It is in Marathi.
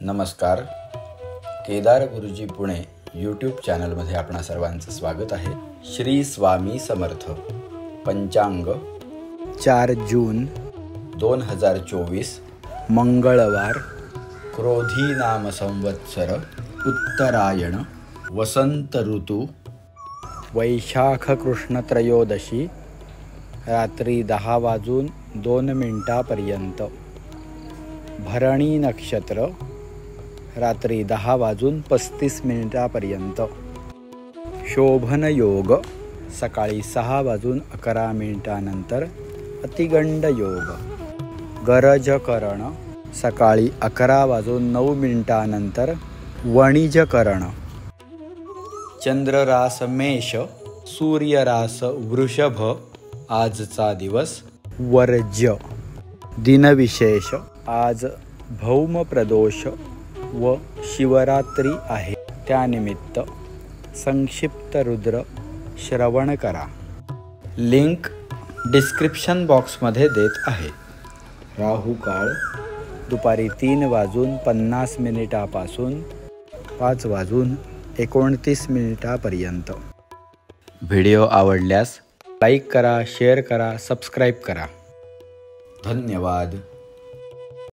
नमस्कार. केदार गुरुजी पुणे यूट्यूब चॅनलमध्ये आपणा सर्वांचं स्वागत आहे. श्री स्वामी समर्थ. पंचांग 4 जून 2024 मंगळवार. क्रोधी नाम संवत्सर उत्तरायण वसंत ऋतू वैशाख कृष्ण त्रयोदशी रात्री 10:02 पर्यंत. भरणी नक्षत्र रात्री 10:35 पर्यंत. शोभन योग सकाळी 6:11 नंतर. अतिगंड योग. गरजकरण सकाळी 11:09 नंतर. वणिजकरण. चंद्ररास मेष, सूर्यरास वृषभ. आजचा दिवस वर्ज्य. दिनविशेष आज भौम प्रदोष व शिवरात्री आहे. त्यानिमित्त संक्षिप्त रुद्र श्रवण करा. लिंक डिस्क्रिप्शन बॉक्समध्ये देत आहे. राहू काळ दुपारी 3:50 पासून 5:29 पर्यंत. व्हिडिओ आवडल्यास लाईक करा, शेअर करा, सबस्क्राईब करा. धन्यवाद.